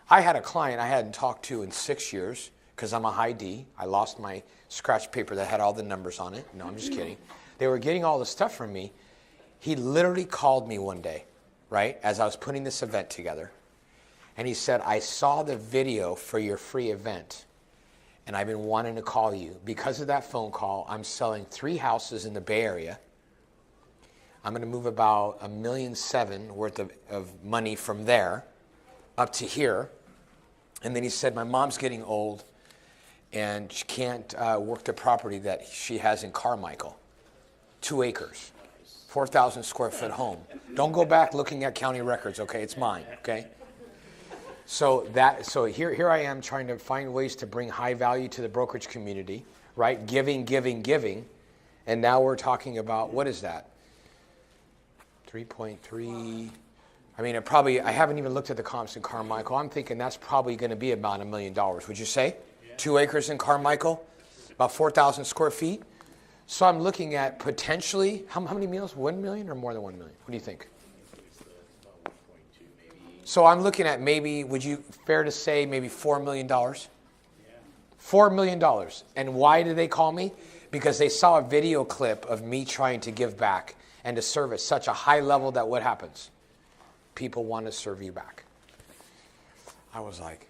I had a client I hadn't talked to in 6 years because I'm a high D. I lost my scratch paper that had all the numbers on it. No, I'm just kidding. They were getting all the stuff from me. He literally called me one day, right, as I was putting this event together. And he said, I saw the video for your free event, and I've been wanting to call you. Because of that phone call, I'm selling 3 houses in the Bay Area. I'm going to move about $1.7 million worth of money from there up to here. And then he said, my mom's getting old, and she can't work the property that she has in Carmichael. 2 acres, 4,000 square foot home. Don't go back looking at county records, okay? It's mine, okay? So here I am trying to find ways to bring high value to the brokerage community, right? Giving. And now we're talking about, what is that? 3.3. I mean, I haven't even looked at the comps in Carmichael. I'm thinking that's probably going to be about $1 million. Would you say? Yeah. 2 acres in Carmichael, about 4,000 square feet. So I'm looking at potentially, how many meals? 1 million or more than 1 million? What do you think? So I'm looking at maybe, fair to say, maybe $4 million? Yeah. $4 million. And why did they call me? Because they saw a video clip of me trying to give back and to serve at such a high level that what happens? People want to serve you back. I was like,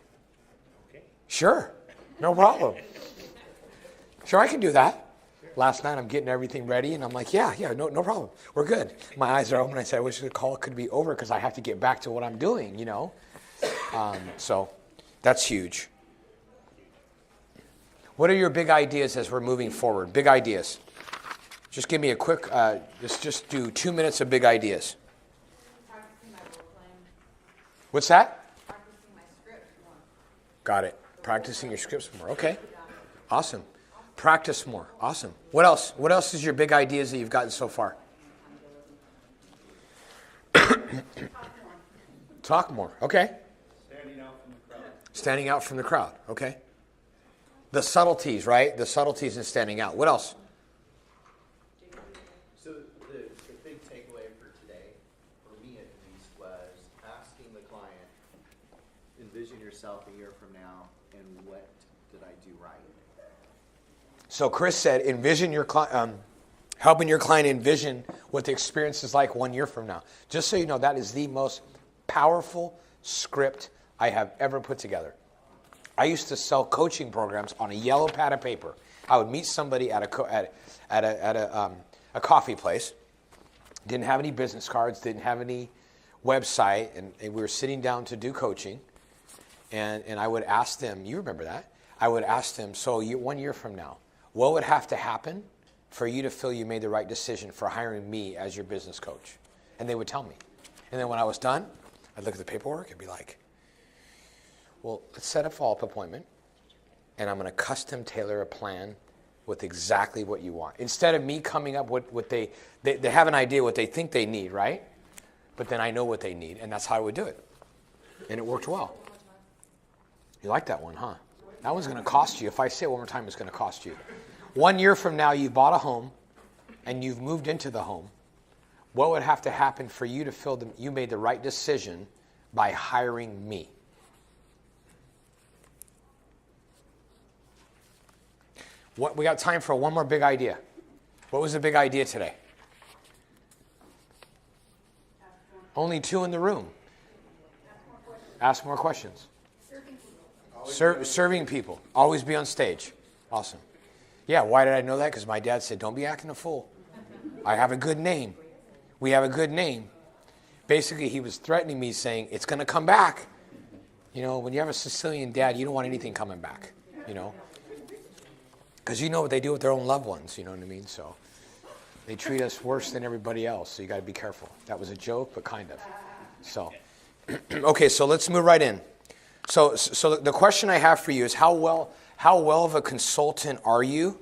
sure, no problem. Sure, I can do that. Last night I'm getting everything ready, and I'm like, yeah, no problem. We're good. My eyes are open. I said, I wish the call could be over because I have to get back to what I'm doing, you know. So that's huge. What are your big ideas as we're moving forward? Big ideas. Just give me a quick, just do 2 minutes of big ideas. Practicing my role playing. What's that? Practicing my script more. Got it. Practicing your scripts more. Okay. Awesome. Practice more. Awesome. What else? What else is your big ideas that you've gotten so far? Talk more. Okay. Standing out from the crowd. Standing out from the crowd. Okay. The subtleties, right? The subtleties in standing out. What else? So the big takeaway for today, for me at least, was asking the client, envision yourself a year from now, and what did I do right? So Chris said, envision your helping your client envision what the experience is like 1 year from now. Just so you know, that is the most powerful script I have ever put together. I used to sell coaching programs on a yellow pad of paper. I would meet somebody at a coffee place. Didn't have any business cards, didn't have any website, and we were sitting down to do coaching. And I would ask them, you remember that? I would ask them, so 1 year from now, what would have to happen for you to feel you made the right decision for hiring me as your business coach? And they would tell me. And then when I was done, I'd look at the paperwork and be like, well, let's set a follow-up appointment, and I'm going to custom tailor a plan with exactly what you want. Instead of me coming up with what they have an idea what they think they need, right? But then I know what they need, and that's how I would do it. And it worked well. You like that one, huh? That one's going to cost you. If I say it one more time, it's going to cost you. 1 year from now, you bought a home, and you've moved into the home. What would have to happen for you to feel that you made the right decision by hiring me? We got time for one more big idea. What was the big idea today? Only 2 in the room. Ask more questions. Serving people. Always be on stage. Awesome. Yeah, why did I know that? Because my dad said, don't be acting a fool. I have a good name. We have a good name. Basically, he was threatening me, saying, it's going to come back. You know, when you have a Sicilian dad, you don't want anything coming back, you know. Because you know what they do with their own loved ones, you know what I mean? So they treat us worse than everybody else, so you got to be careful. That was a joke, but kind of. So, okay, so let's move right in. So the question I have for you is how well of a consultant are you?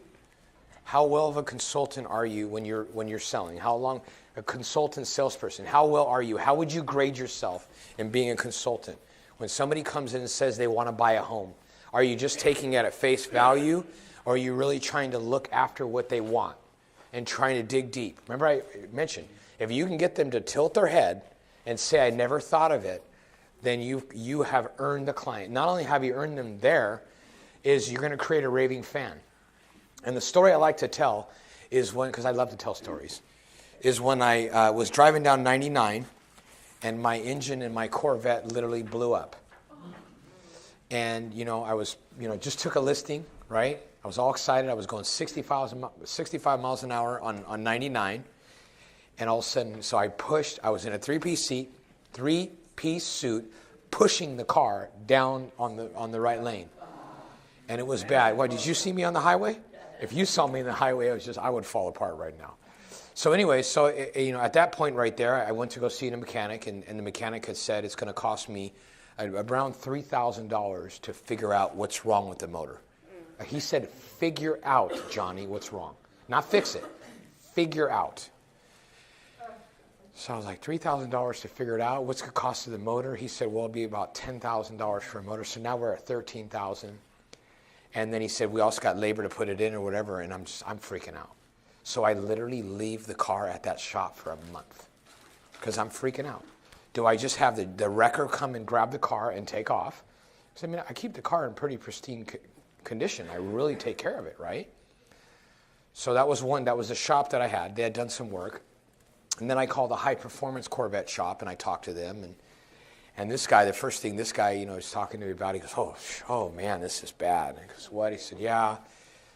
How well of a consultant are you when you're selling? How long a consultant salesperson? How well are you? How would you grade yourself in being a consultant? When somebody comes in and says they want to buy a home, are you just taking it at face value, or are you really trying to look after what they want and trying to dig deep? Remember I mentioned, if you can get them to tilt their head and say, I never thought of it, then you have earned the client. Not only have you earned them there, is you're going to create a raving fan. And the story I like to tell is when, because I love to tell stories, is when I was driving down 99 and my engine in my Corvette literally blew up. And, I was, just took a listing, right? I was all excited. I was going 65 miles an hour on 99. And all of a sudden, so I was in a three-piece suit, pushing the car down on the right lane. And it was bad. Why, did you see me on the highway? If you saw me on the highway, I would fall apart right now. So anyway, at that point right there, I went to go see the mechanic, and the mechanic had said it's going to cost me around $3,000 to figure out what's wrong with the motor. He said, figure out, Johnny, what's wrong. Not fix it. Figure out. So I was like, $3,000 to figure it out? What's the cost of the motor? He said, well, it'll be about $10,000 for a motor. So now we're at $13,000. And then he said, we also got labor to put it in or whatever, and I'm freaking out. So I literally leave the car at that shop for a month because I'm freaking out. Do I just have the wrecker come and grab the car and take off? Because, I keep the car in pretty pristine condition. I really take care of it, right? So that was the shop that I had. They had done some work. And then I called the High Performance Corvette shop, and I talked to them. And this guy, the first thing this guy, was talking to me about, he goes, oh man, this is bad. And I goes, what? He said, yeah,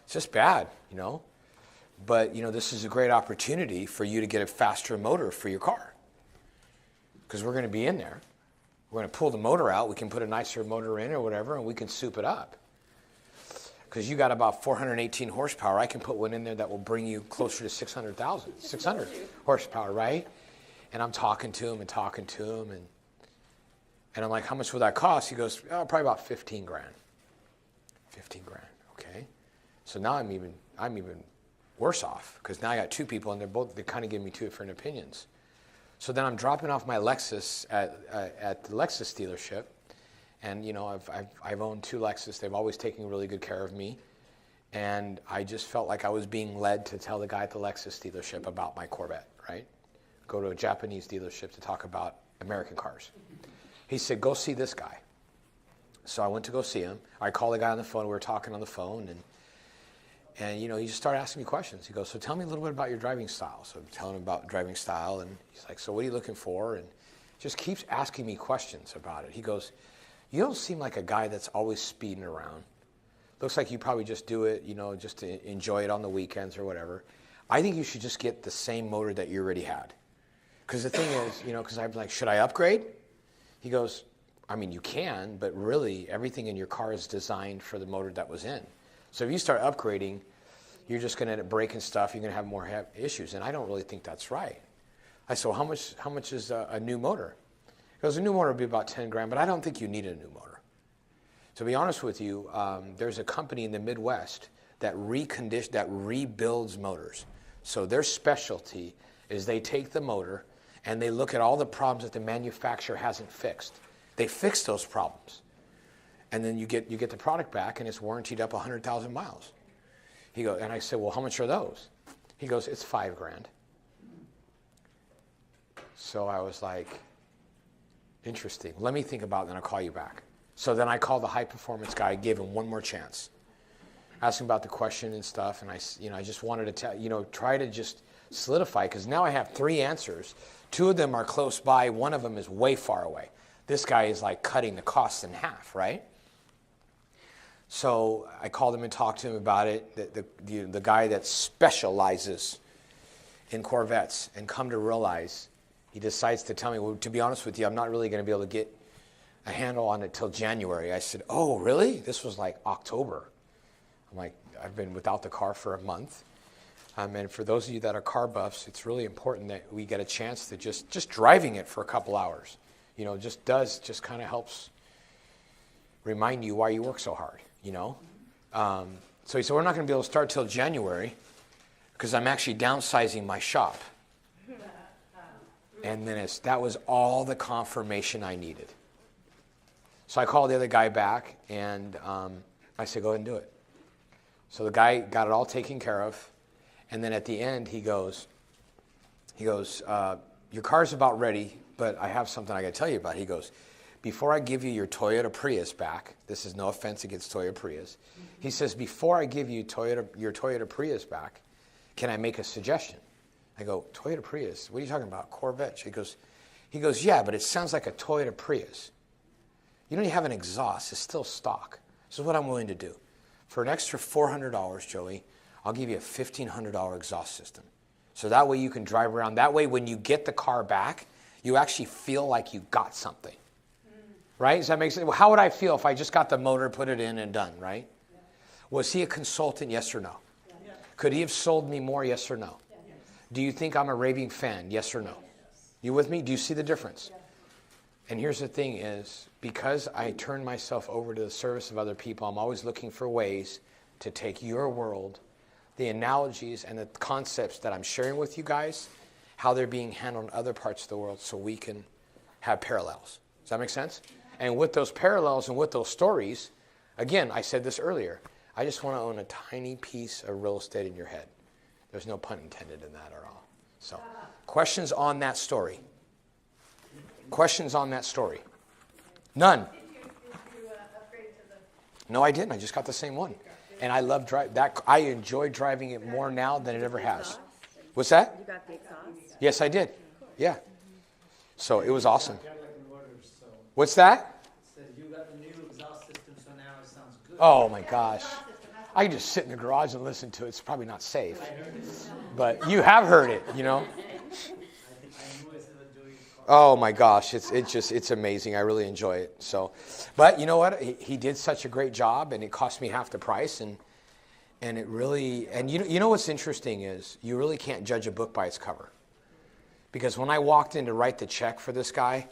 it's just bad, But, this is a great opportunity for you to get a faster motor for your car. Because we're going to be in there. We're going to pull the motor out. We can put a nicer motor in or whatever, and we can soup it up. Because you got about 418 horsepower. I can put one in there that will bring you closer to 600 horsepower, right? And I'm talking to him. And I'm like, how much will that cost? He goes, probably about 15 grand. 15 grand, okay. So now I'm even worse off because now I got two people and they kind of give me two different opinions. So then I'm dropping off my Lexus at the Lexus dealership. And, I've owned two Lexus. They've always taken really good care of me. And I just felt like I was being led to tell the guy at the Lexus dealership about my Corvette, right? Go to a Japanese dealership to talk about American cars. He said, go see this guy. So I went to go see him. I called the guy on the phone. We were talking on the phone. And he just started asking me questions. He goes, so tell me a little bit about your driving style. So I'm telling him about driving style. And he's like, so what are you looking for? And just keeps asking me questions about it. He goes, you don't seem like a guy that's always speeding around. Looks like you probably just do it, just to enjoy it on the weekends or whatever. I think you should just get the same motor that you already had. Because the thing is, because I'm like, should I upgrade? He goes, you can, but really everything in your car is designed for the motor that was in. So if you start upgrading, you're just going to end up breaking stuff. You're going to have more issues. And I don't really think that's right. I said, well, how much is a new motor? He goes, a new motor would be about 10 grand, but I don't think you need a new motor. To be honest with you, there's a company in the Midwest that rebuilds motors. So their specialty is they take the motor and they look at all the problems that the manufacturer hasn't fixed. They fix those problems. And then you get the product back and it's warrantied up 100,000 miles. He goes, and I said, well, how much are those? He goes, it's 5 grand. So I was like, interesting. Let me think about it, and I'll call you back. So then I called the high performance guy, gave him one more chance. Asked him about the question and stuff, and I just wanted to try to just solidify, because now I have 3 answers. 2 of them are close by. 1 of them is way far away. This guy is like cutting the costs in half, right? So I called him and talked to him about it. The guy that specializes in Corvettes, and come to realize, he decides to tell me, well, to be honest with you, I'm not really going to be able to get a handle on it till January. I said, oh, really? This was like October. I'm like, I've been without the car for a month. And for those of you that are car buffs, it's really important that we get a chance to just driving it for a couple hours. Just kind of helps remind you why you work so hard, So he said, we're not going to be able to start till January because I'm actually downsizing my shop. And then that was all the confirmation I needed. So I called the other guy back, and I said, go ahead and do it. So the guy got it all taken care of. And then at the end, he goes, your car's about ready, but I have something I got to tell you about. He goes, before I give you your Toyota Prius back, this is no offense against Toyota Prius. He says, before I give you your Toyota Prius back, can I make a suggestion? I go, Toyota Prius? What are you talking about? Corvette? He goes, yeah, but it sounds like a Toyota Prius. You don't even have an exhaust. It's still stock. This is what I'm willing to do. For an extra $400, Joey, I'll give you a $1,500 exhaust system. So that way you can drive around. That way when you get the car back, you actually feel like you got something. Right? Does that make sense? Well, how would I feel if I just got the motor, put it in, and done, right? Yeah. Was he a consultant, yes or no? Yeah. Could he have sold me more, yes or no? Yeah. Do you think I'm a raving fan, yes or no? Yes. You with me? Do you see the difference? Yeah. And here's the thing is, because I turn myself over to the service of other people, I'm always looking for ways to take your world, the analogies and the concepts that I'm sharing with you guys, how they're being handled in other parts of the world so we can have parallels. Does that make sense? And with those parallels and with those stories, again, I said this earlier, I just want to own a tiny piece of real estate in your head. There's no pun intended in that at all. So, questions on that story? Questions on that story? None. Did you upgrade to the... No, I didn't. I just got the same one. And I love driving that. I enjoy driving it more now than it ever has. What's that? You got the exhaust? Yes, I did. Yeah. So it was awesome. Cadillac Motors, so What's that? says you got the new exhaust system, so now it sounds good. Oh my gosh. I can just sit in the garage and listen to it. It's probably not safe. But you have heard it, you know. I knew I said doing Oh my gosh, it's amazing. I really enjoy it. So, but you know what? He did such a great job, and it cost me half the price, and it really, and you know what's interesting is you really can't judge a book by its cover, because when I walked in to write the check for this guy,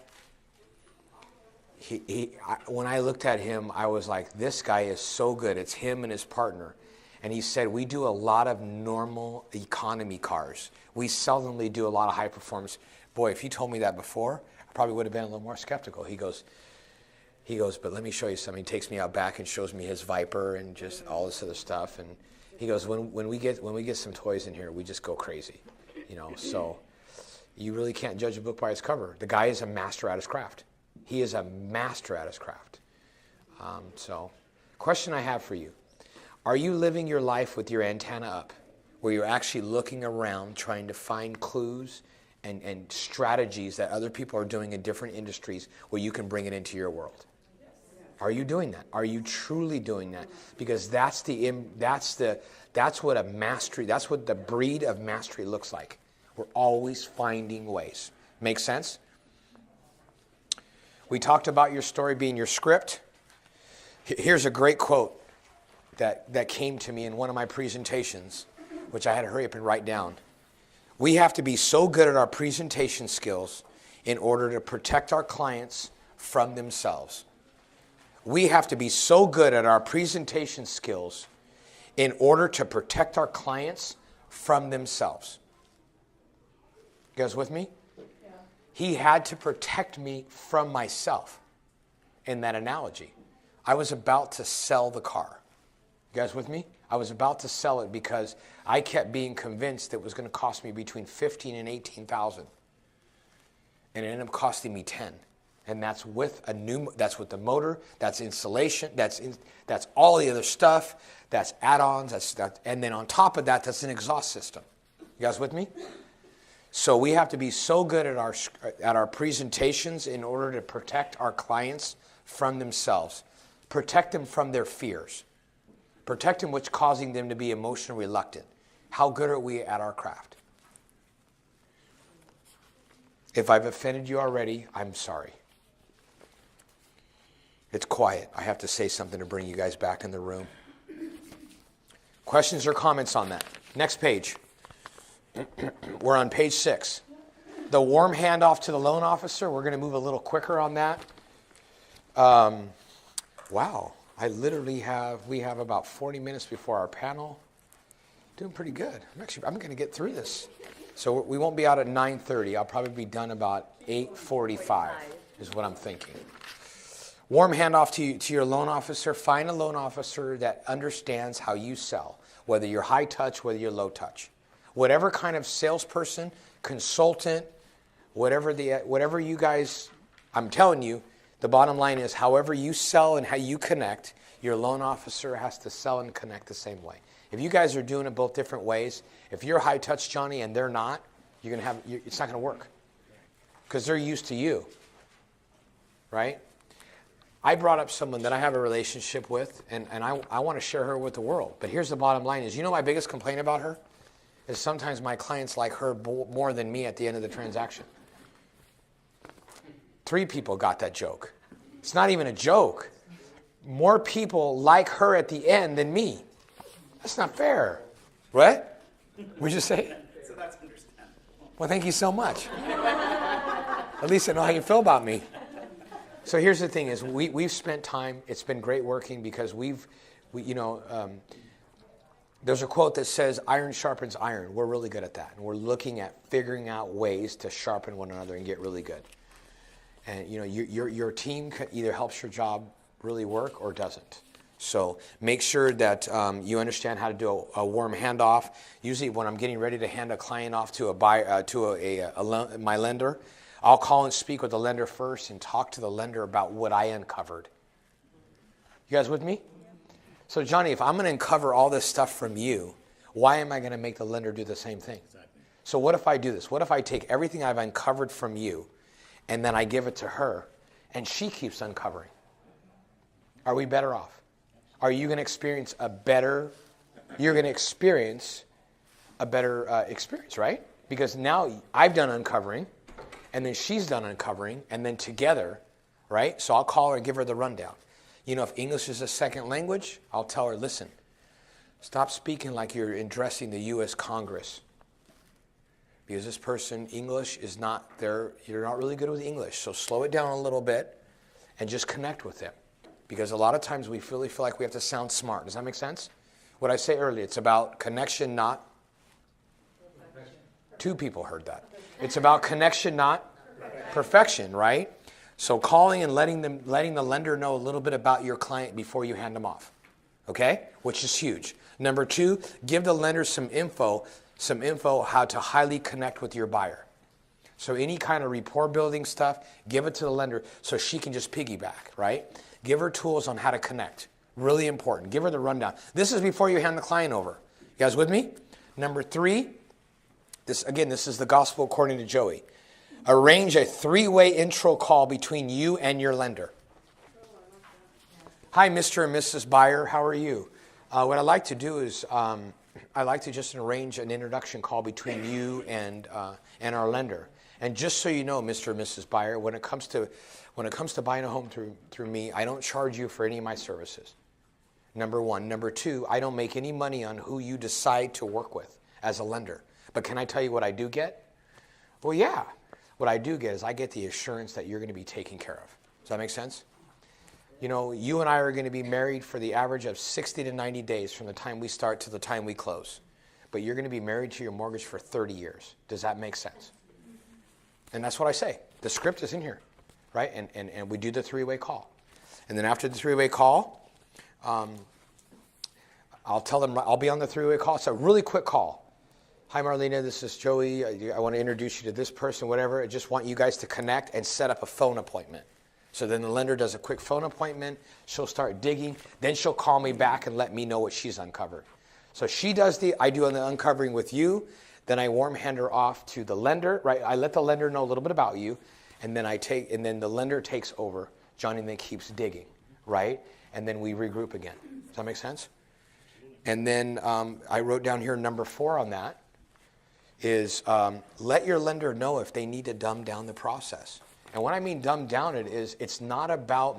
when I looked at him, I was like, this guy is so good. It's him and his partner. And he said, we do a lot of normal economy cars. We seldomly do a lot of high performance. Boy, if you told me that before, I probably would have been a little more skeptical. He goes, but let me show you something. He takes me out back and shows me his Viper and just all this other stuff. And he goes, when we get some toys in here, we just go crazy, you know. So you really can't judge a book by its cover. The guy is a master at his craft. He is a master at his craft. So, question I have for you. Are you living your life with your antenna up, where you're actually looking around trying to find clues and strategies that other people are doing in different industries where you can bring it into your world? Are you doing that? Are you truly doing that? Because that's what a mastery, that's what the breed of mastery looks like. We're always finding ways. Make sense? We talked about your story being your script. Here's a great quote that came to me in one of my presentations, which I had to hurry up and write down. We have to be so good at our presentation skills in order to protect our clients from themselves. We have to be so good at our presentation skills in order to protect our clients from themselves. You guys with me? Yeah. He had to protect me from myself in that analogy. I was about to sell the car. You guys with me? I was about to sell it because I kept being convinced it was going to cost me between $15,000 and $18,000. And it ended up costing me $10,000. And that's with that's with the motor, that's installation, that's all the other stuff, that's add-ons, and then on top of that, that's an exhaust system. You guys with me? So we have to be so good at our presentations in order to protect our clients from themselves, protect them from their fears, protect them what's causing them to be emotionally reluctant. How good are we at our craft? If I've offended you already, I'm sorry. It's quiet. I have to say something to bring you guys back in the room. Questions or comments on that? Next page. We're on page 6. The warm handoff to the loan officer. We're going to move a little quicker on that. Wow. We have about 40 minutes before our panel. Doing pretty good. I'm going to get through this. So we won't be out at 9:30. I'll probably be done about 8:45 is what I'm thinking. Warm handoff to your loan officer. Find a loan officer that understands how you sell, whether you're high touch, whether you're low touch. Whatever kind of salesperson, consultant, whatever you guys, I'm telling you, The bottom line is, however you sell and how you connect, your loan officer has to sell and connect the same way. If you guys are doing it both different ways, if you're high touch, Johnny, and they're not, it's not going to work because they're used to you, right? I brought up someone that I have a relationship with, and I want to share her with the world. But here's the bottom line is, my biggest complaint about her is sometimes my clients like her more than me at the end of the transaction. 3 people got that joke. It's not even a joke. More people like her at the end than me. That's not fair. What? What'd you say? So that's understandable. Well, thank you so much. At least I know how you feel about me. So here's the thing is we've spent time. It's been great working because there's a quote that says, iron sharpens iron. We're really good at that. And we're looking at figuring out ways to sharpen one another and get really good. And, your team either helps your job really work or doesn't. So make sure that you understand how to do a warm handoff. Usually when I'm getting ready to hand a client off to my lender, I'll call and speak with the lender first and talk to the lender about what I uncovered. You guys with me? So Johnny, if I'm going to uncover all this stuff from you, why am I going to make the lender do the same thing? Exactly. So what if I do this? What if I take everything I've uncovered from you and then I give it to her and she keeps uncovering? Are we better off? Are you going to experience a better experience, right? Because now I've done uncovering, and then she's done uncovering, and then together, right? So I'll call her and give her the rundown. If English is a second language, I'll tell her, listen, stop speaking like you're addressing the U.S. Congress. Because this person, English is not there. You're not really good with English. So slow it down a little bit and just connect with them. Because a lot of times we really feel like we have to sound smart. Does that make sense? What I say earlier, it's about connection, not... 2 people heard that. It's about connection, not perfection, right? So calling and letting the lender know a little bit about your client before you hand them off. Okay? Which is huge. Number 2, give the lender some info how to highly connect with your buyer. So any kind of rapport building stuff, give it to the lender so she can just piggyback, right? Give her tools on how to connect. Really important. Give her the rundown. This is before you hand the client over. You guys with me? Number 3, this is the gospel according to Joey. Arrange a 3-way intro call between you and your lender. Hi, Mr. and Mrs. Buyer. How are you? What I like to do is I like to just arrange an introduction call between you and our lender. And just so you know, Mr. and Mrs. Buyer, when it comes to buying a home through me, I don't charge you for any of my services. Number 1. Number 2, I don't make any money on who you decide to work with as a lender. But can I tell you what I do get? Well, yeah. What I do get is I get the assurance that you're going to be taken care of. Does that make sense? You and I are going to be married for the average of 60 to 90 days from the time we start to the time we close. But you're going to be married to your mortgage for 30 years. Does that make sense? And that's what I say. The script is in here, right? And we do the 3-way call. And then after the 3-way call, I'll tell them I'll be on the 3-way call. It's a really quick call. Hi, Marlena, this is Joey. I want to introduce you to this person, whatever. I just want you guys to connect and set up a phone appointment. So then the lender does a quick phone appointment. She'll start digging. Then she'll call me back and let me know what she's uncovered. So I do the uncovering with you. Then I warm hand her off to the lender, right? I let the lender know a little bit about you. And then the lender takes over. Johnny then keeps digging, right? And then we regroup again. Does that make sense? And then I wrote down here number 4 on that is let your lender know if they need to dumb down the process. And what I mean dumb down it is it's not about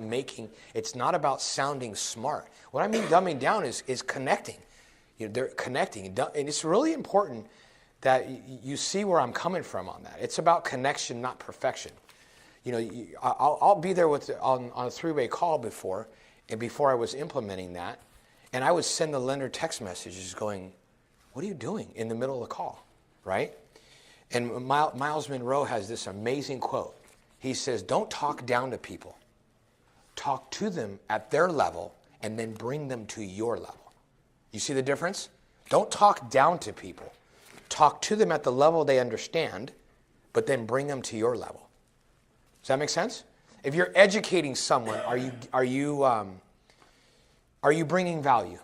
sounding smart. What I mean dumbing down is connecting. They're connecting. And it's really important that you see where I'm coming from on that. It's about connection, not perfection. I'll be there on a 3-way call before I was implementing that, and I would send the lender text messages going, what are you doing in the middle of the call, right? And Miles Monroe has this amazing quote. He says, don't talk down to people. Talk to them at their level and then bring them to your level. You see the difference? Don't talk down to people. Talk to them at the level they understand, but then bring them to your level. Does that make sense? If you're educating someone, are you bringing value?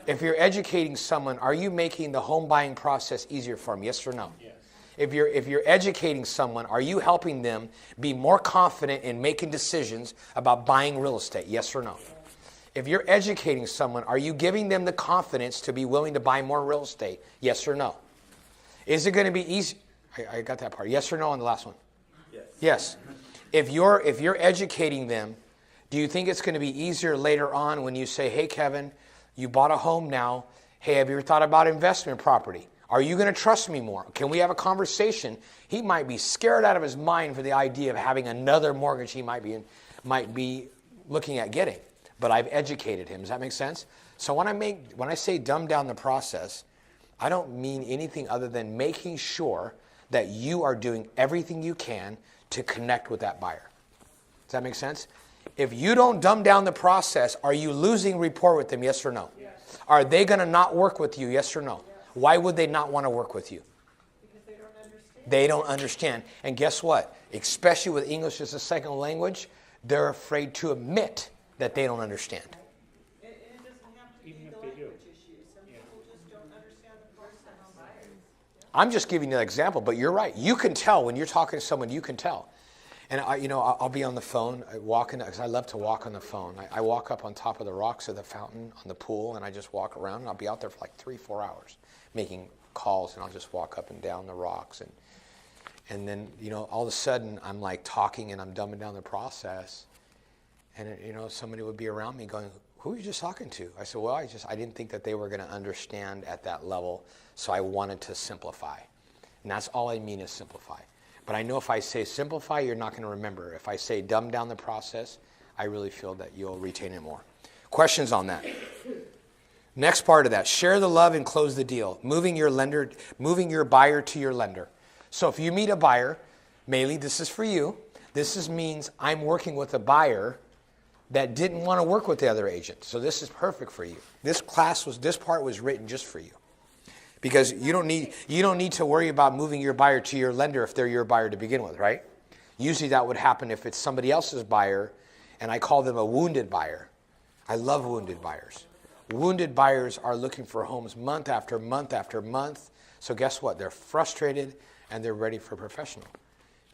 If you're educating someone, are you making the home buying process easier for them? Yes or no? Yes. If you're educating someone, are you helping them be more confident in making decisions about buying real estate? Yes or no? If you're educating someone, are you giving them the confidence to be willing to buy more real estate? Yes or no? Is it going to be easy? I got that part. Yes or no on the last one? Yes. Yes. If you're educating them, do you think it's going to be easier later on when you say, hey, Kevin, you bought a home now. Hey, have you ever thought about investment property? Are you going to trust me more? Can we have a conversation? He might be scared out of his mind for the idea of having another mortgage he might be looking at getting. But I've educated him. Does that make sense? So when I say dumb down the process, I don't mean anything other than making sure that you are doing everything you can to connect with that buyer. Does that make sense? If you don't dumb down the process, are you losing rapport with them, yes or no? Yes. Are they going to not work with you, yes or no? Yes. Why would they not want to work with you? Because they don't understand. They don't understand. And guess what? Especially with English as a second language, they're afraid to admit that they don't understand. And it doesn't have to be Even the if they do. language issue. Some people just don't understand the process. I'm just giving you an example, but you're right. You can tell when you're talking to someone, you can tell. And I'll be on the phone, walking, because I love to walk on the phone. I walk up on top of the rocks of the fountain on the pool, and I just walk around, and I'll be out there for like 3-4 hours making calls, and I'll just walk up and down the rocks. And then, all of a sudden, I'm like talking, and I'm dumbing down the process. And, somebody would be around me going, who are you just talking to? I said, well, I didn't think that they were going to understand at that level, so I wanted to simplify. And that's all I mean is simplify. But I know if I say simplify, you're not going to remember. If I say dumb down the process, I really feel that you'll retain it more. Questions on that? Next part of that, share the love and close the deal. Moving your buyer to your lender. So if you meet a buyer, Maylee, this is for you. This means I'm working with a buyer that didn't want to work with the other agent. So this is perfect for you. This part was written just for you. Because you don't need to worry about moving your buyer to your lender if they're your buyer to begin with, right? Usually that would happen if it's somebody else's buyer, and I call them a wounded buyer. I love wounded buyers. Wounded buyers are looking for homes month after month after month. So guess what? They're frustrated and they're ready for a professional.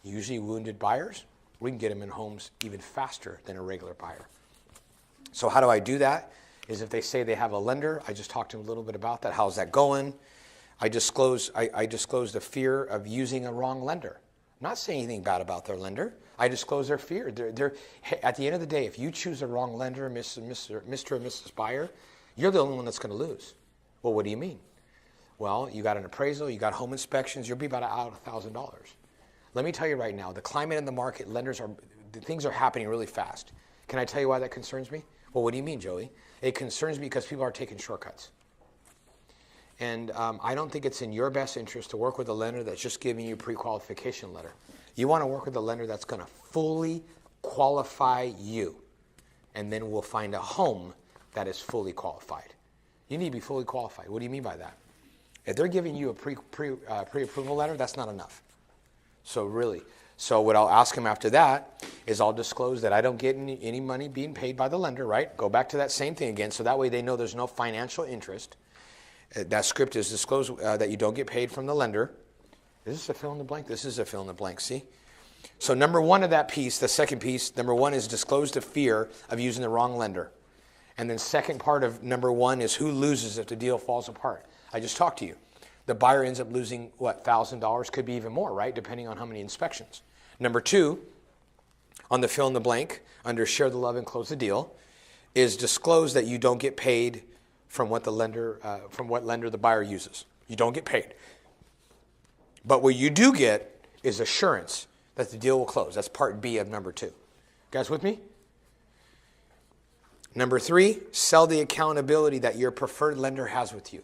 Usually wounded buyers, we can get them in homes even faster than a regular buyer. So how do I do that? Is if they say they have a lender, I just talked to them a little bit about that. How's that going? I disclose the fear of using a wrong lender. I'm not saying anything bad about their lender. I disclose their fear. At the end of the day, if you choose a wrong lender, Mr. or Mrs. Buyer, you're the only one that's going to lose. Well, what do you mean? Well, you got an appraisal, you got home inspections, you'll be about out $1,000. Let me tell you right now, the climate in the market, things are happening really fast. Can I tell you why that concerns me? Well, what do you mean, Joey? It concerns me because people are taking shortcuts. And I don't think it's in your best interest to work with a lender that's just giving you a pre-qualification letter. You want to work with a lender that's going to fully qualify you. And then we'll find a home that is fully qualified. You need to be fully qualified. What do you mean by that? If they're giving you a pre-approval letter, that's not enough. So what I'll ask them after that is I'll disclose that I don't get any money being paid by the lender, right? Go back to that same thing again, so that way they know there's no financial interest. That script is disclosed that you don't get paid from the lender. Is this a fill in the blank? This is a fill in the blank, see? So number one of that piece, the second piece, number one is disclose the fear of using the wrong lender. And then second part of number one is who loses if the deal falls apart. I just talked to you. The buyer ends up losing, $1,000? Could be even more, right? Depending on how many inspections. Number two, on the fill in the blank, under share the love and close the deal, is disclose that you don't get paid from what lender the buyer uses. You don't get paid. But what you do get is assurance that the deal will close. That's part B of number two. Guys with me? Number three, sell the accountability that your preferred lender has with you.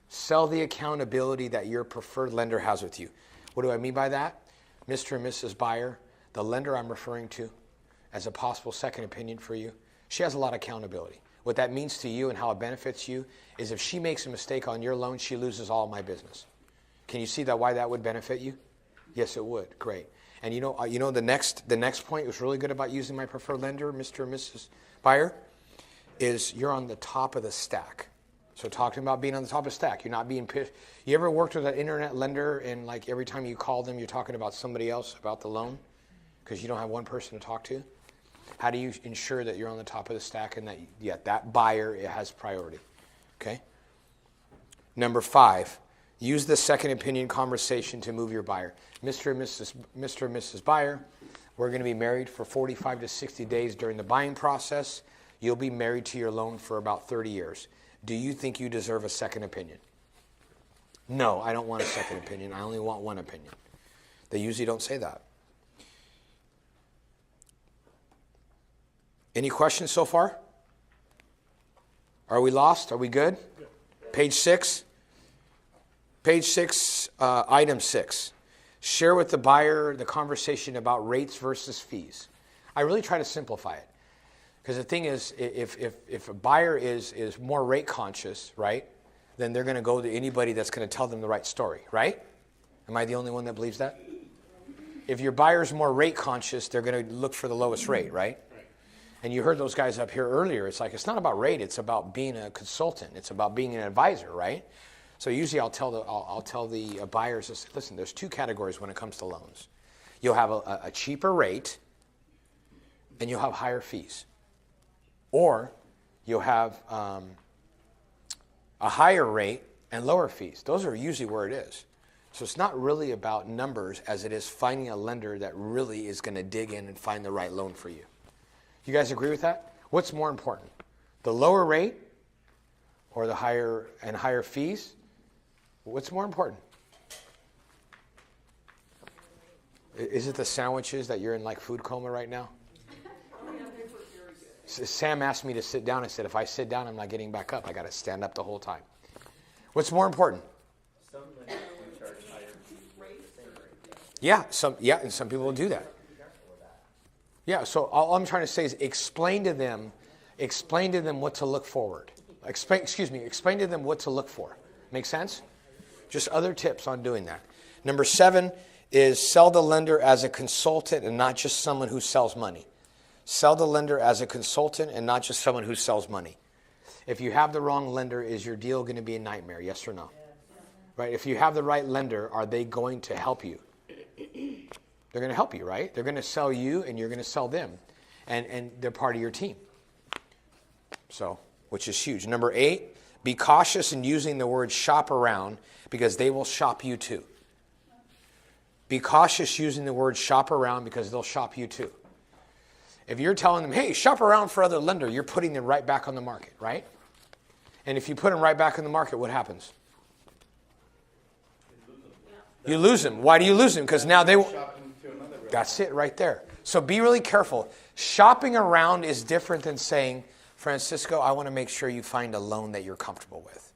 Sell the accountability that your preferred lender has with you. What do I mean by that? Mr. and Mrs. Buyer, the lender I'm referring to as a possible second opinion for you, she has a lot of accountability. What that means to you and how it benefits you is if she makes a mistake on your loan, she loses all my business. Can you see why that would benefit you? Yes, it would. Great. And the next point was really good about using my preferred lender, Mr. and Mrs. Buyer, is you're on the top of the stack. So talking about being on the top of the stack, you're not being pissed. You ever worked with an internet lender and like every time you call them, you're talking about somebody else about the loan because you don't have one person to talk to? How do you ensure that you're on the top of the stack and that buyer it has priority? Okay. Number 5, use the second opinion conversation to move your buyer. Mr. and Mrs. Buyer, we're going to be married for 45 to 60 days during the buying process. You'll be married to your loan for about 30 years. Do you think you deserve a second opinion? No, I don't want a second opinion. I only want one opinion. They usually don't say that. Any questions so far? Are we lost? Are we good? Page 6. Page 6, item 6. Share with the buyer the conversation about rates versus fees. I really try to simplify it. Because the thing is, if a buyer is more rate conscious, right, then they're going to go to anybody that's going to tell them the right story, right? Am I the only one that believes that? If your buyer's more rate conscious, they're going to look for the lowest rate, right? And you heard those guys up here earlier. It's like, it's not about rate. It's about being a consultant. It's about being an advisor, right? So usually I'll tell the buyers, listen, there's 2 categories when it comes to loans. You'll have a cheaper rate and you'll have higher fees. Or you'll have a higher rate and lower fees. Those are usually where it is. So it's not really about numbers as it is finding a lender that really is going to dig in and find the right loan for you. You guys agree with that? What's more important? The lower rate or the higher fees? What's more important? Is it the sandwiches that you're in like food coma right now? Sam asked me to sit down. I said, if I sit down, I'm not getting back up. I got to stand up the whole time. What's more important? Some lenders do charge higher fees for the same rate. Yeah, and some people will do that. Yeah, so all I'm trying to say is explain to them what to look forward. Explain to them what to look for. Make sense? Just other tips on doing that. Number 7 is sell the lender as a consultant and not just someone who sells money. Sell the lender as a consultant and not just someone who sells money. If you have the wrong lender, is your deal going to be a nightmare? Yes or no? Right? If you have the right lender, are they going to help you? They're going to help you, right? They're going to sell you and you're going to sell them. And they're part of your team. So, which is huge. Number 8, be cautious in using the word shop around because they will shop you too. Be cautious using the word shop around because they'll shop you too. If you're telling them, hey, shop around for other lender, you're putting them right back on the market, right? And if you put them right back on the market, what happens? You lose them. Why do you lose them? Because now they will. That's it right there. So be really careful. Shopping around is different than saying, Francisco, I want to make sure you find a loan that you're comfortable with.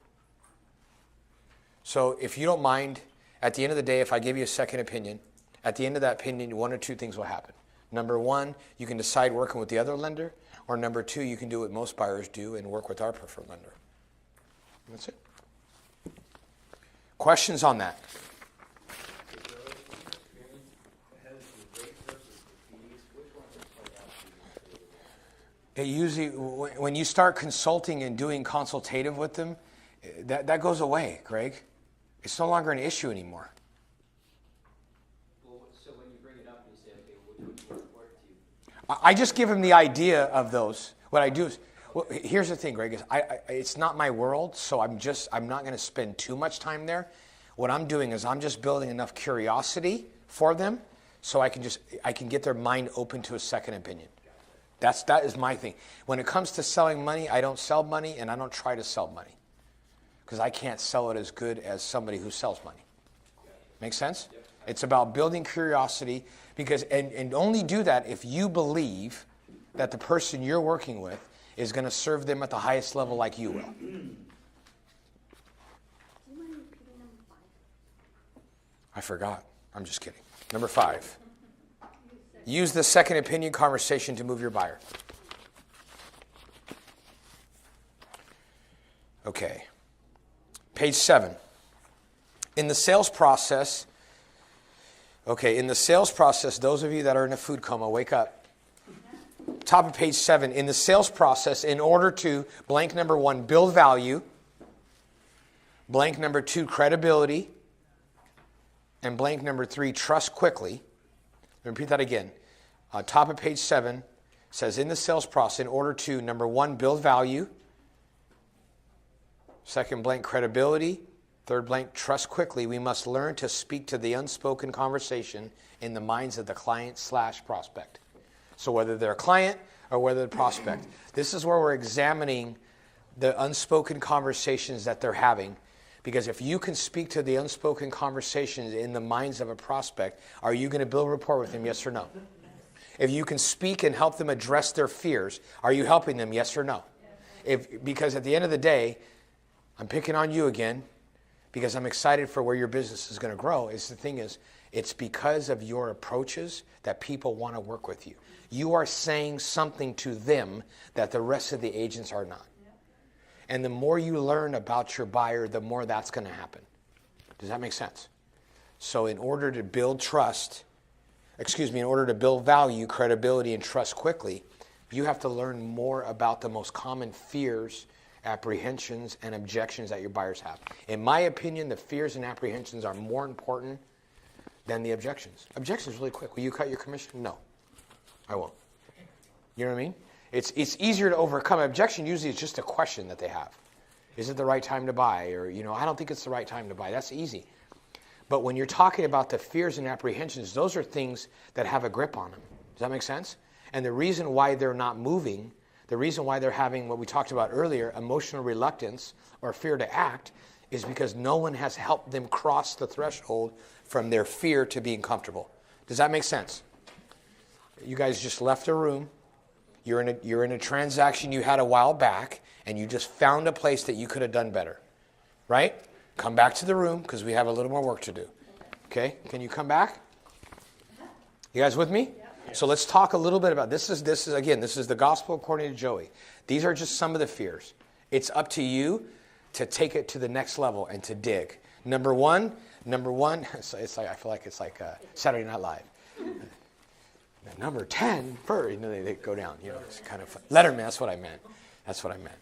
So if you don't mind, at the end of the day, if I give you a second opinion, at the end of that opinion, 1 or 2 things will happen. Number 1, you can decide working with the other lender, or number 2, you can do what most buyers do and work with our preferred lender. That's it. Questions on that? It usually, when you start consulting and doing consultative with them, that goes away, Greg. It's no longer an issue anymore. Well, so when you bring it up, you say, okay, which would work to you? I just give them the idea of those. What I do is, well, here's the thing, Greg, is it's not my world, so I'm not going to spend too much time there. What I'm doing is I'm just building enough curiosity for them so I can get their mind open to a second opinion. That is my thing. When it comes to selling money, I don't sell money and I don't try to sell money because I can't sell it as good as somebody who sells money. Make sense? It's about building curiosity because and only do that if you believe that the person you're working with is going to serve them at the highest level like you will. I forgot. I'm just kidding. Number 5. Use the second opinion conversation to move your buyer. Okay. Page 7. In the sales process, Okay, in the sales process, those of you that are in a food coma, wake up. Top of page 7. In the sales process, in order to blank number 1, build value, blank number 2, credibility, and blank number 3, trust quickly. Repeat that again. Top of page 7 says in the sales process, in order to, number 1, build value, second blank, credibility, third blank, trust quickly, we must learn to speak to the unspoken conversation in the minds of the client/prospect. So whether they're a client or whether they're a prospect, this is where we're examining the unspoken conversations that they're having. Because if you can speak to the unspoken conversations in the minds of a prospect, are you going to build rapport with them, yes or no? If you can speak and help them address their fears, are you helping them, yes or no? Because at the end of the day, I'm picking on you again, because I'm excited for where your business is going to grow. The thing is, it's because of your approaches that people want to work with you. You are saying something to them that the rest of the agents are not. And the more you learn about your buyer, the more that's going to happen. Does that make sense? So in order to build in order to build value, credibility, and trust quickly, you have to learn more about the most common fears, apprehensions, and objections that your buyers have. In my opinion, the fears and apprehensions are more important than the objections. Objections really quick. Will you cut your commission? No, I won't. You know what I mean? It's easier to overcome. Objection usually is just a question that they have. Is it the right time to buy? Or, I don't think it's the right time to buy. That's easy. But when you're talking about the fears and apprehensions, those are things that have a grip on them. Does that make sense? And the reason why they're not moving, the reason why they're having what we talked about earlier, emotional reluctance or fear to act, is because no one has helped them cross the threshold from their fear to being comfortable. Does that make sense? You guys just left a room. You're in a transaction you had a while back, and you just found a place that you could have done better, right? Come back to the room because we have a little more work to do. Okay? Can you come back? You guys with me? Yeah. So let's talk a little bit about this. Is the gospel according to Joey. These are just some of the fears. It's up to you to take it to the next level and to dig. Number one. It's like I feel like it's like Saturday Night Live. Number 10, they go down. It's kind of fun. Letterman. That's what I meant.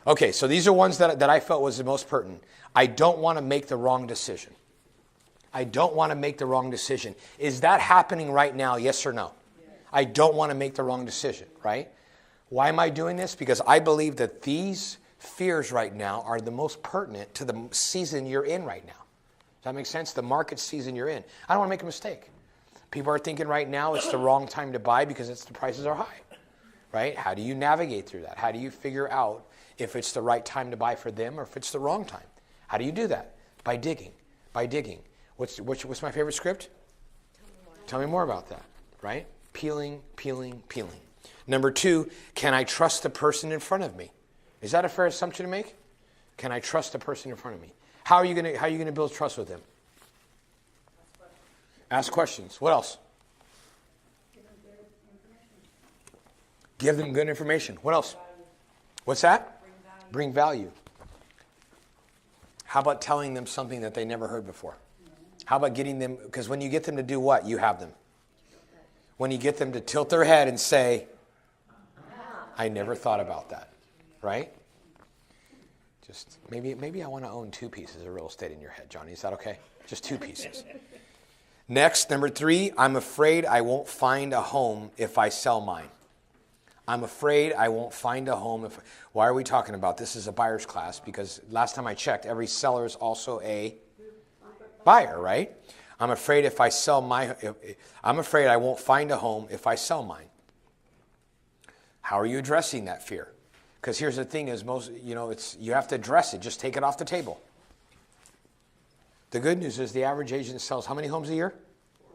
Okay, so these are ones that I felt was the most pertinent. I don't want to make the wrong decision. Is that happening right now, yes or no? Yes. I don't want to make the wrong decision, right? Why am I doing this? Because I believe that these fears right now are the most pertinent to the season you're in right now. Does that make sense? The market season you're in. I don't want to make a mistake. People are thinking right now it's the wrong time to buy because the prices are high, right? How do you navigate through that? How do you figure out if it's the right time to buy for them or if it's the wrong time? How do you do that? By digging. What's my favorite script? Tell me more about that, right? Peeling. Number 2, can I trust the person in front of me? Is that a fair assumption to make? Can I trust the person in front of me? How are you going to build trust with them? Ask questions. What else? Give them good information. What else? What's that? Bring value. How about telling them something that they never heard before? How about getting them, because when you get them to do what, you have them. When you get them to tilt their head and say, I never thought about that, right? Just maybe I want to own 2 pieces of real estate in your head, Johnny. Is that okay? Just 2 pieces. Next, number 3, I'm afraid I won't find a home if I sell mine. I'm afraid I won't find a home. Why are we talking about this? This is a buyer's class because last time I checked, every seller is also a buyer, right? I'm afraid I'm afraid I won't find a home if I sell mine. How are you addressing that fear? Because here's the thing: is you have to address it. Just take it off the table. The good news is the average agent sells how many homes a year?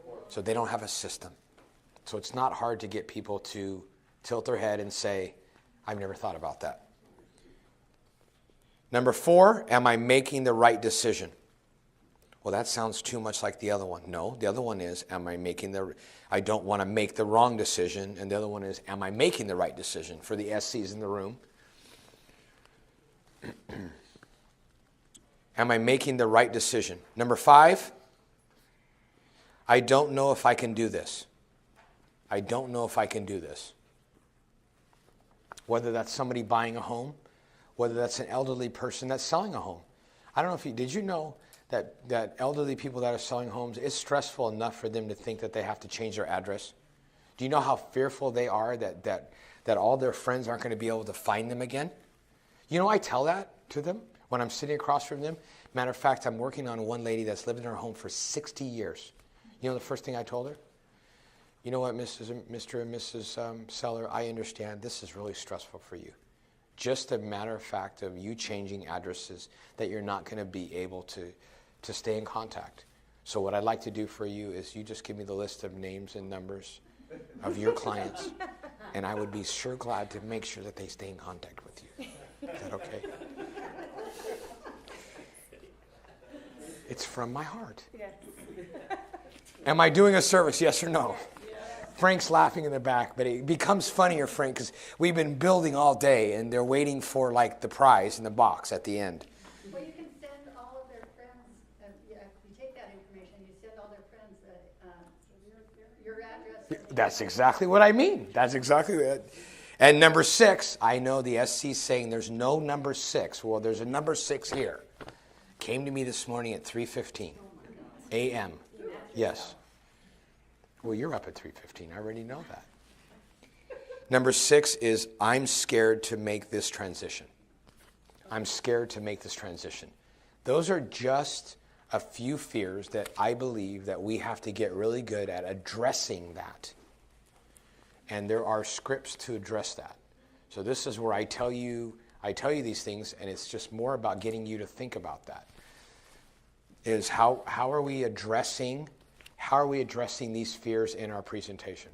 4. So they don't have a system. So it's not hard to get people to tilt their head and say, I've never thought about that. Number 4, am I making the right decision? Well, that sounds too much like the other one. No, the other one is, I don't want to make the wrong decision. And the other one is, am I making the right decision? For the SCs in the room. Am I making the right decision? Number 5, I don't know if I can do this. I don't know if I can do this. Whether that's somebody buying a home, whether that's an elderly person that's selling a home. I don't know if did you know that elderly people that are selling homes, it's stressful enough for them to think that they have to change their address? Do you know how fearful they are that all their friends aren't going to be able to find them again? You know, I tell that to them when I'm sitting across from them. Matter of fact, I'm working on one lady that's lived in her home for 60 years. You know the first thing I told her? You know what, Mr. and Mrs. Seller, I understand this is really stressful for you. Just a matter of fact of you changing addresses that you're not going to be able to stay in contact. So what I'd like to do for you is you just give me the list of names and numbers of your clients, and I would be sure glad to make sure that they stay in contact with you. Is that okay? It's from my heart. Yes. Am I doing a service, yes or no? Frank's laughing in the back, but it becomes funnier, Frank, because we've been building all day, and they're waiting for, like, the prize in the box at the end. Well, you can send all of their friends, you take that information, you send all their friends your address. That's exactly what I mean. That's exactly it. And number 6, I know the SC saying there's no number 6. Well, there's a number 6 here. Came to me this morning at 3:15 a.m. Yes. Well, you're up at 3:15. I already know that. Number 6 is I'm scared to make this transition. I'm scared to make this transition. Those are just a few fears that I believe that we have to get really good at addressing that. And there are scripts to address that. So this is where I tell you these things, and it's just more about getting you to think about that. Is how are we addressing these fears in our presentation?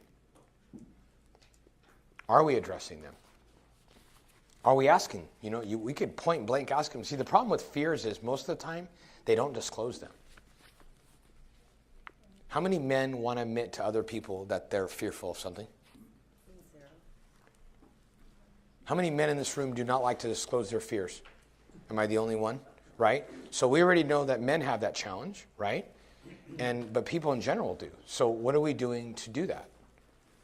Are we addressing them? Are we asking? We could point blank ask them. See, the problem with fears is most of the time they don't disclose them. How many men want to admit to other people that they're fearful of something? How many men in this room do not like to disclose their fears? Am I the only one? Right? So we already know that men have that challenge, right? But people in general do. So what are we doing to do that?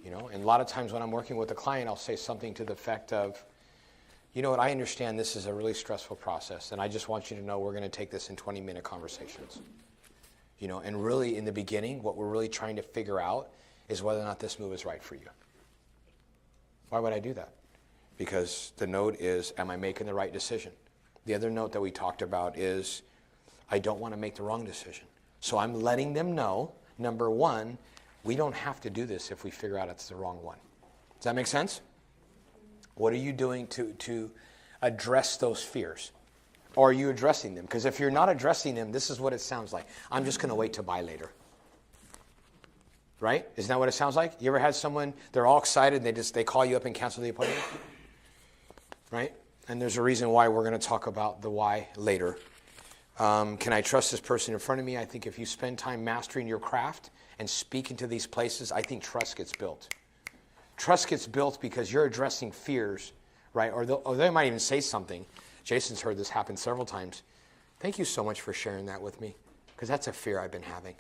And a lot of times when I'm working with a client, I'll say something to the effect of, you know what, I understand this is a really stressful process, and I just want you to know we're going to take this in 20-minute conversations. And really in the beginning, what we're really trying to figure out is whether or not this move is right for you. Why would I do that? Because the note is, am I making the right decision? The other note that we talked about is, I don't want to make the wrong decision. So I'm letting them know, number 1, we don't have to do this if we figure out it's the wrong one. Does that make sense? What are you doing to address those fears? Or are you addressing them? Because if you're not addressing them, this is what it sounds like. I'm just going to wait to buy later. Right? Isn't that what it sounds like? You ever had someone, they're all excited, they call you up and cancel the appointment? Right? And there's a reason why we're going to talk about the why later. Can I trust this person in front of me? I think if you spend time mastering your craft and speaking to these places, I think trust gets built. Trust gets built because you're addressing fears, right? Or they might even say something. Jason's heard this happen several times. Thank you so much for sharing that with me, because that's a fear I've been having.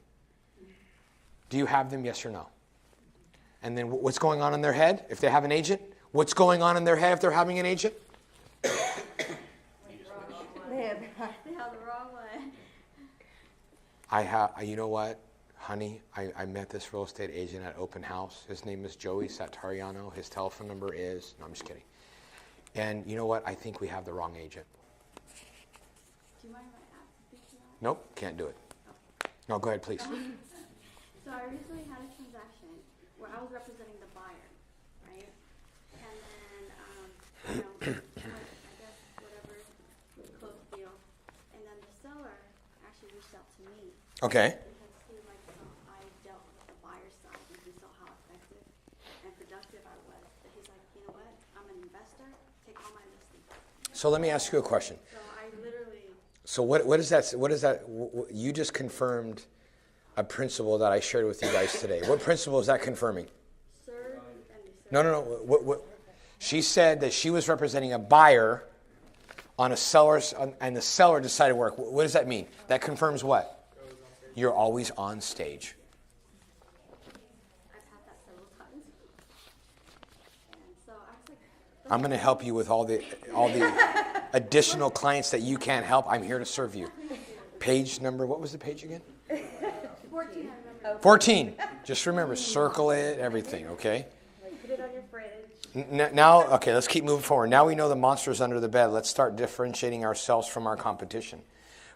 Do you have them, yes or no? And then what's going on in their head if they have an agent? What's going on in their head if they're having an agent? They have the wrong one. You know what, honey? I met this real estate agent at open house. His name is Joey Satariano. His telephone number is, no, I'm just kidding. And you know what? I think we have the wrong agent. Do you mind if I ask speak to that? Nope, can't do it. No, go ahead, please. So I recently had a transaction where I was representing the buyer, right? And then, I guess whatever, close deal. And then the seller actually reached out to me. Okay. Because he liked how I dealt with the buyer's side and he saw how effective and productive I was. But he's like, you know what? I'm an investor. Take all my listings. So let me ask you a question. So I literally... So what is that? What is that? You just confirmed a principle that I shared with you guys today. What principle is that confirming? Served and deserved. No. What? She said that she was representing a buyer on a seller's, and the seller decided to work. What does that mean? That confirms what? You're always on stage. I'm going to help you with all the additional clients that you can't help. I'm here to serve you. Page number, what was the page again? 14, I remember. 14. Just remember, circle it, everything, okay? Put it on your fridge. Now, okay, let's keep moving forward. Now we know the monster's under the bed. Let's start differentiating ourselves from our competition.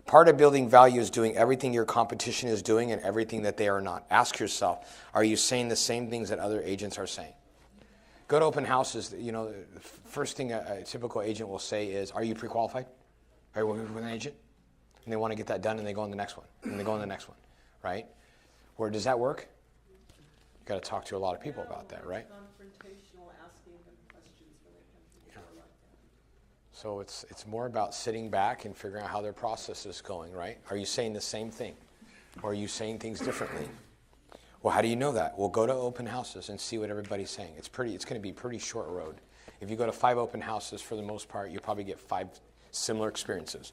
Part of building value is doing everything your competition is doing and everything that they are not. Ask yourself, are you saying the same things that other agents are saying? Go to open houses. You know, the first thing a typical agent will say is, are you pre-qualified? Are you working with an agent? And they want to get that done, and they go on the next one, and they go on the next one, right? Or does that work? You've got to talk to a lot of people about that, right? Confrontational, asking them questions when they come to the door like that. So it's more about sitting back and figuring out how their process is going, right? Are you saying the same thing? Or are you saying things differently? Well, how do you know that? Well, go to open houses and see what everybody's saying. It's going to be a pretty short road. If you go to 5 open houses, for the most part, you'll probably get 5 similar experiences.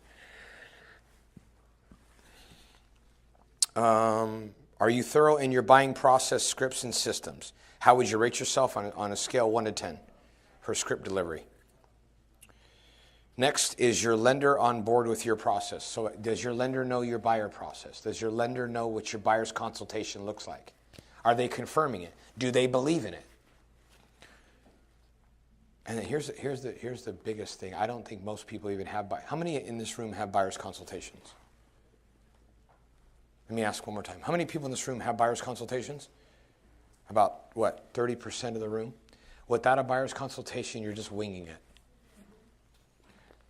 Are you thorough in your buying process, scripts, and systems? How would you rate yourself on a scale 1 to 10 for script delivery? Next, is your lender on board with your process? So does your lender know your buyer process? Does your lender know what your buyer's consultation looks like? Are they confirming it? Do they believe in it? And then here's the biggest thing. I don't think most people even have how many in this room have buyer's consultations? Let me ask one more time. How many people in this room have buyer's consultations? About, what, 30% of the room? Without a buyer's consultation, you're just winging it.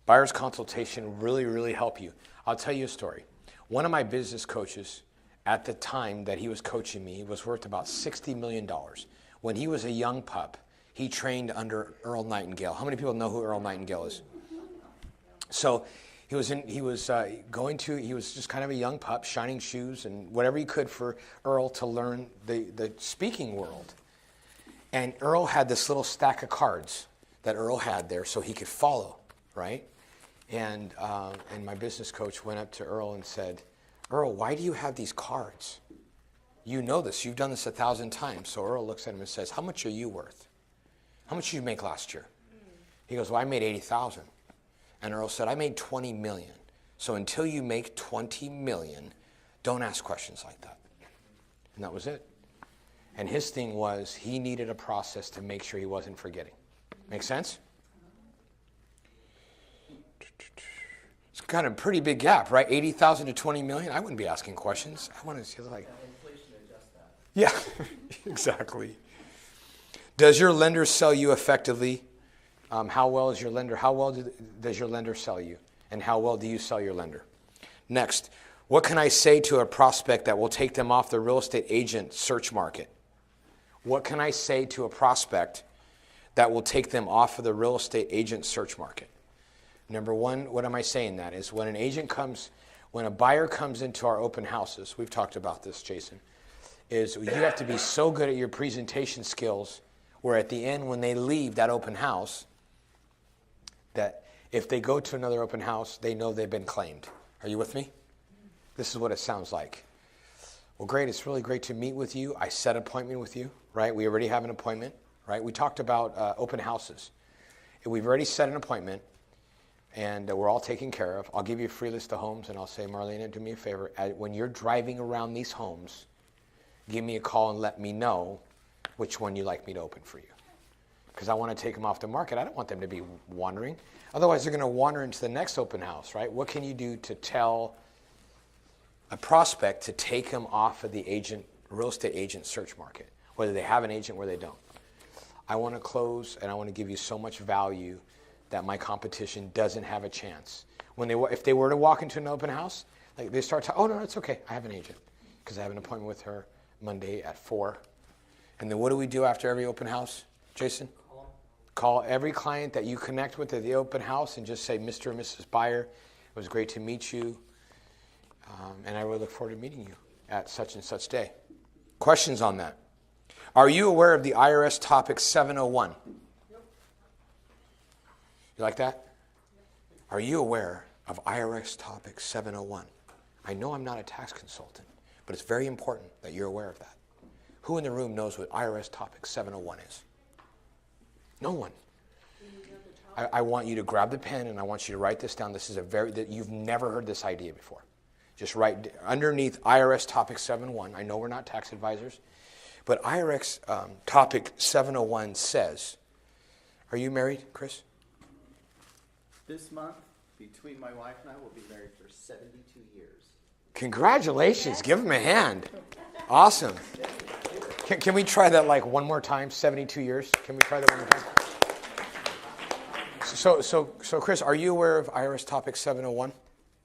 Buyer's consultation really, really help you. I'll tell you a story. One of my business coaches, at the time that he was coaching me, was worth about $60 million. When he was a young pup, he trained under Earl Nightingale. How many people know who Earl Nightingale is? So he was just kind of a young pup, shining shoes and whatever he could for Earl to learn the speaking world. And Earl had this little stack of cards that Earl had there so he could follow, right? And my business coach went up to Earl and said, Earl, why do you have these cards? You know this. You've done this 1,000 times. So Earl looks at him and says, how much are you worth? How much did you make last year? He goes, well, I made 80,000. And Earl said, I made 20 million. So until you make 20 million, don't ask questions like that. And that was it. And his thing was he needed a process to make sure he wasn't forgetting. Make sense? It's kind of a pretty big gap, right? 80,000 to 20 million. I wouldn't be asking questions. I want to see like, Inflation adjust that. yeah, exactly. Does your lender sell you effectively? How well is your lender? How well does your lender sell you? And how well do you sell your lender? Next, what can I say to a prospect that will take them off the real estate agent search market? What can I say to a prospect that will take them off of the real estate agent search market? Number one, what am I saying that is when a buyer comes into our open houses, we've talked about this, Jason, is you have to be so good at your presentation skills where at the end when they leave that open house, that if they go to another open house, they know they've been claimed. Are you with me? This is what it sounds like. Well, great. It's really great to meet with you. I set an appointment with you, right? We already have an appointment, right? We talked about open houses. We've already set an appointment, and we're all taken care of. I'll give you a free list of homes, and I'll say, Marlena, do me a favor. When you're driving around these homes, give me a call and let me know which one you'd like me to open for you. Because I want to take them off the market. I don't want them to be wandering. Otherwise, they're going to wander into the next open house, right? What can you do to tell a prospect to take them off of the real estate agent search market, whether they have an agent or they don't? I want to close, and I want to give you so much value that my competition doesn't have a chance. If they were to walk into an open house, like they start to, oh, no, it's okay. I have an agent because I have an appointment with her Monday at 4. And then what do we do after every open house, Jason? Call every client that you connect with at the open house and just say, Mr. and Mrs. Buyer, it was great to meet you. And I really look forward to meeting you at such and such day. Questions on that? Are you aware of the IRS topic 701? Yep. You like that? Yep. Are you aware of IRS topic 701? I know I'm not a tax consultant, but it's very important that you're aware of that. Who in the room knows what IRS topic 701 is? No one. I want you to grab the pen and I want you to write this down. This is that you've never heard this idea before. Just write underneath IRS topic 701. I know we're not tax advisors, but IRS topic 701 says, are you married, Chris? This month, between my wife and I, we'll be married for 72 years. Congratulations. Give him a hand. Awesome. Can we try that like one more time? 72 years? Can we try that one more time? So Chris, are you aware of IRS topic 701?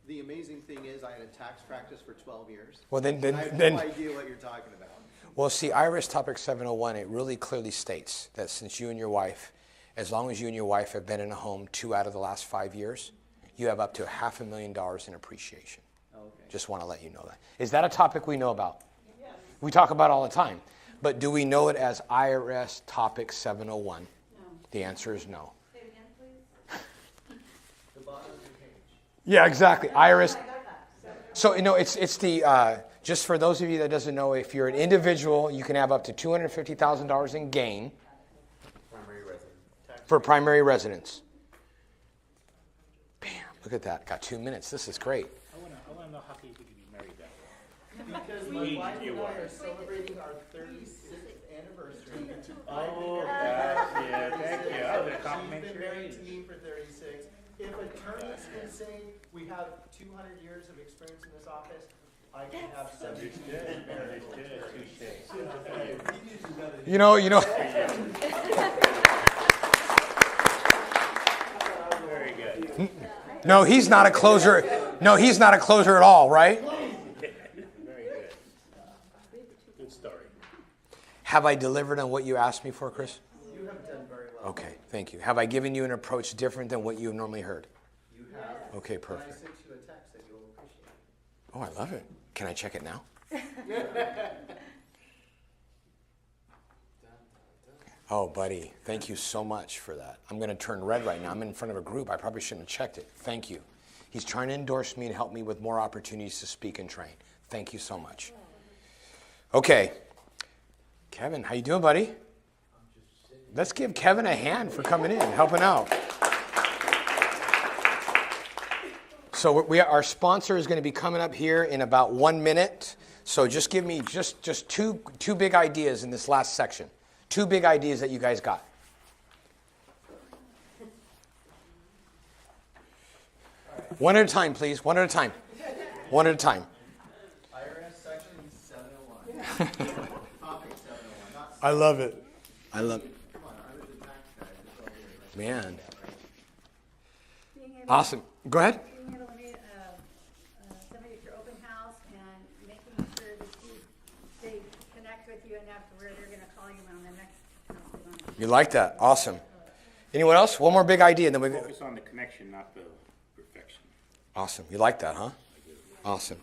The amazing thing is I had a tax practice for 12 years. Well, then I have no idea what you're talking about. Well, see, IRS topic 701, it really clearly states that since you and your wife, as long as you and your wife have been in a home 2 out of the last 5 years, you have up to $500,000 in appreciation. Okay. Just want to let you know that. Is that a topic we know about? Yes. We talk about it all the time. But do we know it as IRS topic 701? No. The answer is no. Say it again, please. The bottom of your page. Yeah, exactly. IRS. So, it's the, just for those of you that doesn't know, if you're an individual, you can have up to $250,000 in gain for primary residence. Bam, look at that. Got 2 minutes. This is great. I want to know how can you be married that way? Because my wife and I are celebrating our 36th anniversary. Oh, that's it. Thank you. That was a compliment. She's been married to me for 36. If attorneys can say we have 200 years of experience in this office, I can have 70 years of marriage. You know. Very good. No, he's not a closer. No, he's not a closer at all, right? Very good. Good story. Have I delivered on what you asked me for, Chris? You have done very well. Okay, thank you. Have I given you an approach different than what you've normally heard? You have. Okay, And I perfect. sent you a text that you'll appreciate. Oh, I love it. Can I check it now? Oh, buddy, thank you so much for that. I'm going to turn red right now. I'm in front of a group. I probably shouldn't have checked it. Thank you. He's trying to endorse me and help me with more opportunities to speak and train. Thank you so much. Okay. Kevin, how you doing, buddy? Let's give Kevin a hand for coming in, helping out. So our sponsor is going to be coming up here in about 1 minute. So just give me just two big ideas in this last section. 2 big ideas that you guys got. One at a time, please. One at a time. One at a time. IRS section 701. Topic 701. Not I love it. I love it. Come on, I was a tax guy for 12 years. Man. Being able- Awesome. Go ahead. Being able to meet somebody at your open house and making sure that they connect with you enough to where they're going to call you on the next house they want to. You like that. Awesome. Anyone else? One more big idea, and then we. Focus on the connection, not the perfection. Awesome. You like that, huh? Awesome.